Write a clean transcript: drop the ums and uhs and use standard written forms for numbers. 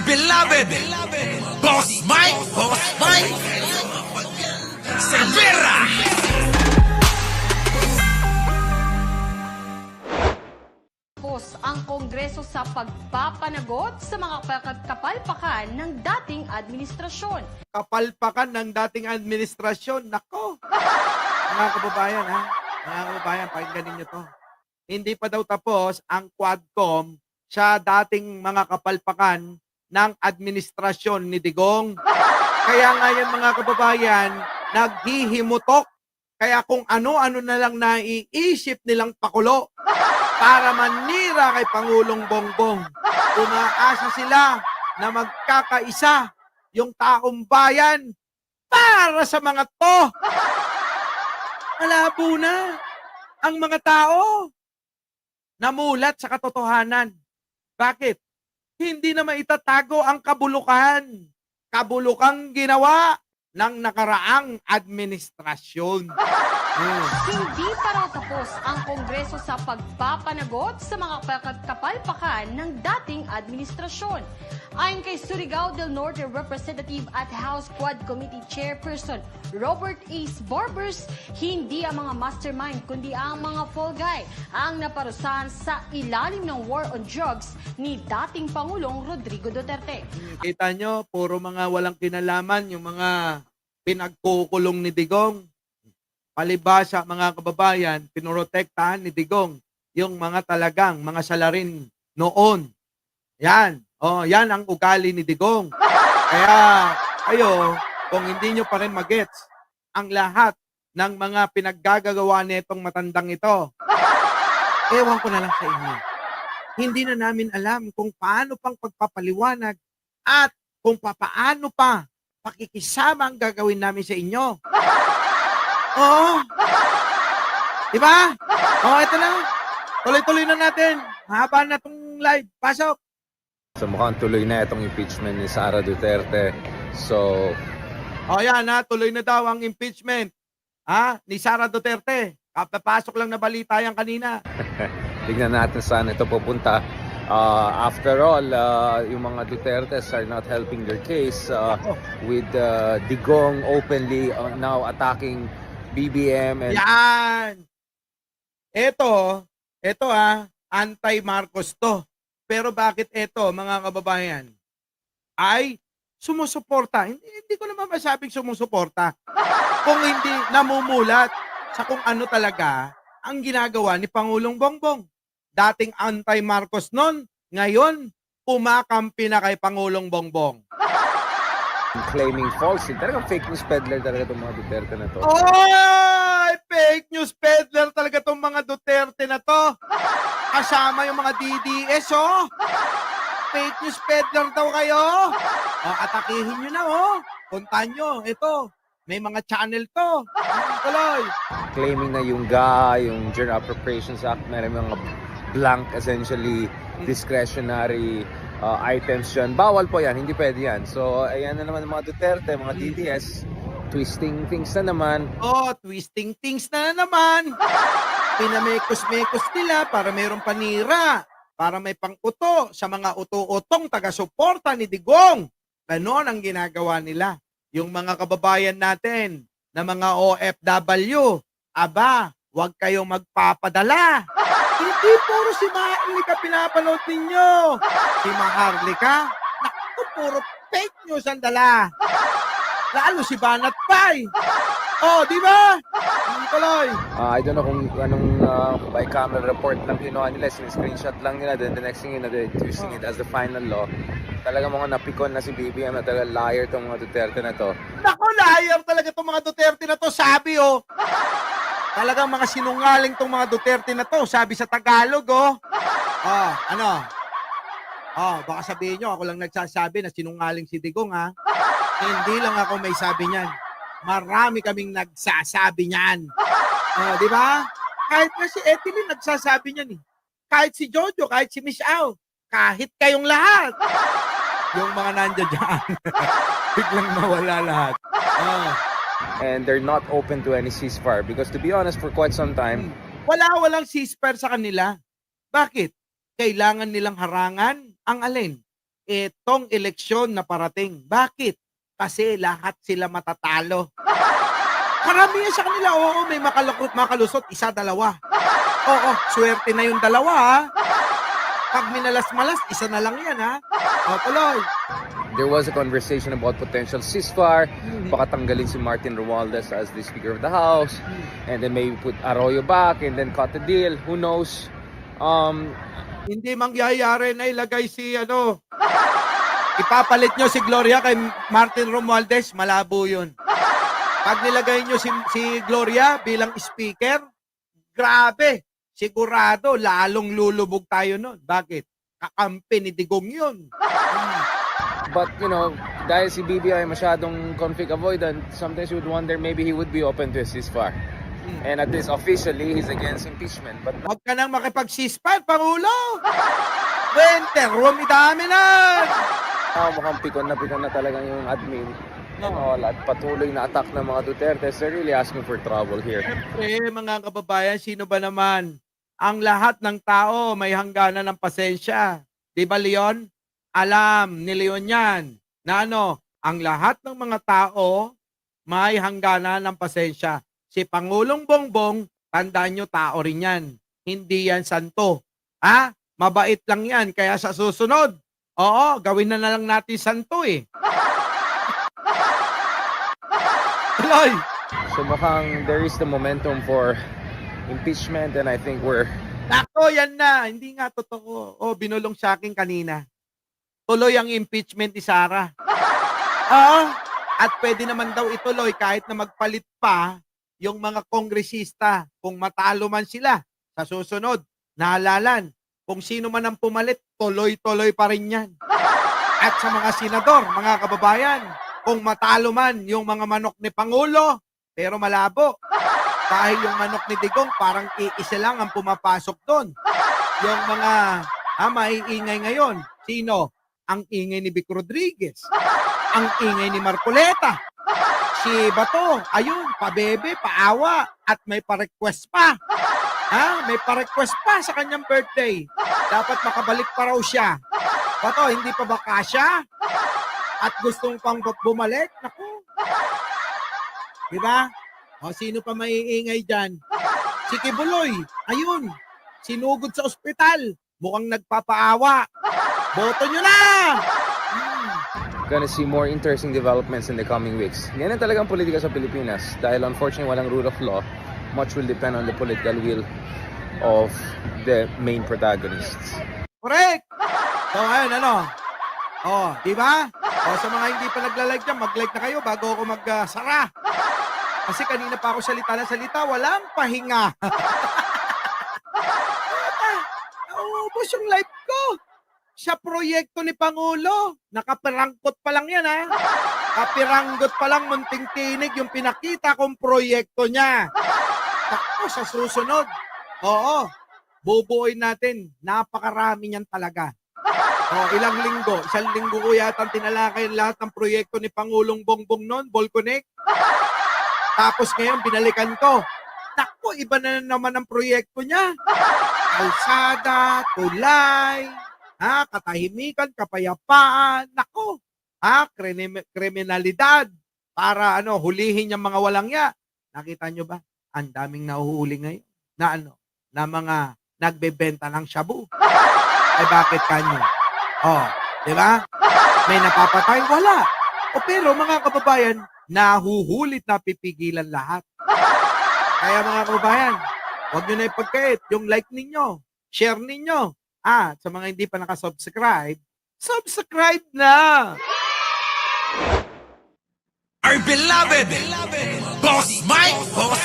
beloved Boss Mike Cervera. Tapos ang Kongreso sa pagpapanagot sa mga kapalpakan ng dating administrasyon. Kapalpakan ng dating administrasyon. Nako! Mga kababayan, ha? Mga kababayan, pakinggan ninyo to. Hindi pa daw tapos ang Quadcom sa dating mga kapalpakan ng administrasyon ni Digong. Kaya ngayon mga kababayan, naghihimutok. Kaya kung ano-ano na lang naiisip nilang pakulo para manira kay Pangulong Bongbong. Umaasa sila na magkakaisa yung taong bayan para sa mga to. Malabo na ang mga tao. Namulat sa katotohanan. Bakit? Hindi na maitatago ang kabulukan. Kabulukang ginawa ng nakaraang administrasyon. Hindi pa raw tapos ang Kongreso sa pagpapanagot sa mga kapalpakan ng dating administrasyon. Ayon kay Surigao del Norte Representative at House Quad Committee Chairperson Robert Ace Barbers, hindi ang mga mastermind kundi ang mga fall guy ang naparusahan sa ilalim ng war on drugs ni dating Pangulong Rodrigo Duterte. Kita nyo, puro mga walang kinalaman yung mga pinagkukulong ni Digong. Palibhasa mga kababayan, pinoprotektahan ni Digong yung mga talagang mga salarin noon. Yan. Oh, yan ang ugali ni Digong. Kaya kayo, kung hindi nyo pa rin magets ang lahat ng mga pinaggagawa nitong matandang ito, ewan ko na lang sa inyo. Hindi na namin alam kung paano pang pagpapaliwanag at kung paano pa pakikisama ang gagawin namin sa inyo. Oo. Diba? Oo, ito na. Tuloy-tuloy na natin. Haba na itong live. Pasok. So mukhang tuloy na itong impeachment ni Sara Duterte. So, Yan ha. Tuloy na daw ang impeachment ni Sara Duterte. Kapapasok lang na balita yan kanina. tignan natin saan ito pupunta. After all, yung mga Dutertes are not helping their case with Digong openly now attacking BBM and Yan. Ito anti-Marcos to. Pero bakit ito, mga kababayan, ay sumusuporta? Hindi ko naman masabing sumusuporta. Kung hindi namumulat sa kung ano talaga ang ginagawa ni Pangulong Bongbong. Dating anti-Marcos nun, ngayon, pumakampi na kay Pangulong Bongbong. claiming falsely. Talagang fake news peddler talaga itong mga Duterte na to. Oy! Fake news peddler talaga itong mga Duterte na to. Kasama yung mga DDS, oh. Fake news peddler daw kayo. Atakihin nyo na, oh. Puntahan nyo. Ito, may mga channel to. Tuloy. Claiming na yung GA, yung General Appropriations Act, meron mga blank, essentially discretionary items yan. Bawal po yan, hindi pwede yan. So, ayan na naman mga Duterte, mga DDS, twisting things na naman. Twisting things na naman. Pinamekos-mekos nila para mayroong panira. Para may pang-uto sa mga uto-utong taga-suporta ni Digong. Ganon ang ginagawa nila. Yung mga kababayan natin na mga OFW, aba, huwag kayong magpapadala. Hindi puro si Maharlika pinapanood ninyo. Si Maharlika, naku, puro fake news ang dala. Lalo si Banat Pai. Di ba? Tuloy. I don't know kung anong by camera report lang kinuha nila, screenshot lang nila, then the next thing they're twisting it as the final law. Talaga mga napikon na si BBM na talaga liar tong mga Duterte na to. Naku, liar talaga itong mga Duterte na to, sabi Talagang mga sinungaling tong mga Duterte na to, sabi sa Tagalog, baka sabihin nyo, ako lang nagsasabi na sinungaling si Digong, ha? Hindi lang ako may sabi niyan. Marami kaming nagsasabi niyan. Di ba? Kahit na si Etilin nagsasabi niyan, eh. Kahit si Jojo, kahit si Miss Au, kahit kayong lahat. Yung mga nandiyan dyan, biglang mawala lahat. And they're not open to any ceasefire because to be honest, for quite some time, walang ceasefire sa kanila. Bakit? Kailangan nilang harangan ang alin? itong eleksyon na parating. Bakit? Kasi lahat sila matatalo. Karamihan sa kanila, oo, may makalusot, isa, dalawa. Oo, swerte na yung dalawa, ha? Pag minalas-malas, isa na lang yan, ha? O, tuloy. There was a conversation about potential ceasefire. Baka tanggalin si Martin Romualdez as the Speaker of the House. And then maybe put Arroyo back and then cut the deal. Who knows? Hindi mangyayari na ilagay si, ipapalit nyo si Gloria kay Martin Romualdez, malabo yun. Pag nilagay nyo si Gloria bilang speaker, grabe, sigurado, lalong lulubog tayo nun. Bakit? Kakampi ni Digong yun. But, dahil si BBI masyadong conflict avoidant, sometimes you would wonder maybe he would be open to a ceasefire. And at least officially, he's against impeachment. But Huwag ka nang makipag-ceasefire, Pangulo! Winter, rumidami na! mukhang pikon na talagang yung admin. At patuloy na attack ng mga Duterte. They're really asking for trouble here. Siyempre, mga kababayan, sino ba naman? Ang lahat ng tao may hangganan ng pasensya. Di ba, Leon? Alam ni Leon yan na ang lahat ng mga tao may hangganan ng pasensya. Si Pangulong Bongbong, tandaan nyo, tao rin yan. Hindi yan santo. Ha? Mabait lang yan. Kaya sa susunod, gawin na lang natin santo eh. Tuloy! So mukhang there is the momentum for impeachment and I think we're... Nako, yan na. Hindi nga totoo. Binulong sa akin kanina. Tuloy ang impeachment ni Sara. At pwede naman daw ituloy kahit na magpalit pa yung mga kongresista. Kung matalo man sila sa susunod, naalalan. Kung sino man ang pumalit, tuloy-tuloy pa rin yan. At sa mga senador, mga kababayan, kung matalo man yung mga manok ni Pangulo, pero malabo. Dahil yung manok ni Digong, parang iisa lang ang pumapasok doon. Yung mga maiingay ngayon, sino? Ang ingay ni Vic Rodriguez. Ang ingay ni Marcoleta. Si Bato, ayun, pabebe, paawa, at may pa-request pa. May pa-request pa sa kanyang birthday. Dapat makabalik pa raw siya. Bato, hindi pa ba kasya? At gustong pang bumalik? Naku. Diba? Sino pa maiingay dyan? Si Kibuloy, ayun, sinugod sa ospital. Mukhang nagpapaawa. Boto nyo na! Gonna see more interesting developments in the coming weeks. Yan ang talagang politika sa Pilipinas. Dahil unfortunately walang rule of law, much will depend on the political will of the main protagonists. Correct! So, ayun, di ba? Sa mga hindi pa nagla-like dyan, mag-like na kayo bago ako mag-sara. Kasi kanina pa ako salita, walang pahinga. Naubos yung life ko. Sa proyekto ni Pangulo. Nakapirangkot pa lang yan, ha? Kapiranggot pa lang, munting tinig yung pinakita kong proyekto niya. Tako, sa susunod. Bubuoy natin. Napakarami niyan talaga. Ilang linggo? Isang linggo ko yata tinalakay lahat ng proyekto ni Pangulong Bongbong noon, Volconic. Tapos ngayon, binalikan ko. Naku, iba na naman ang proyekto niya. Kalsada, tulay, katahimikan, kapayapaan, naku, kriminalidad, para hulihin yung mga walangya. Nakita nyo ba? Ang daming nahuhuli ngayon na mga nagbebenta ng shabu. Ay bakit kanyo? Di ba? May napapatay? Wala. Pero mga kababayan, nahuhulit na pipigilan lahat. Kaya mga kababayan, huwag nyo na ipagkait. Yung like ninyo, share ninyo. Sa mga hindi pa nakasubscribe, subscribe na! Our beloved Boss Mike, Boss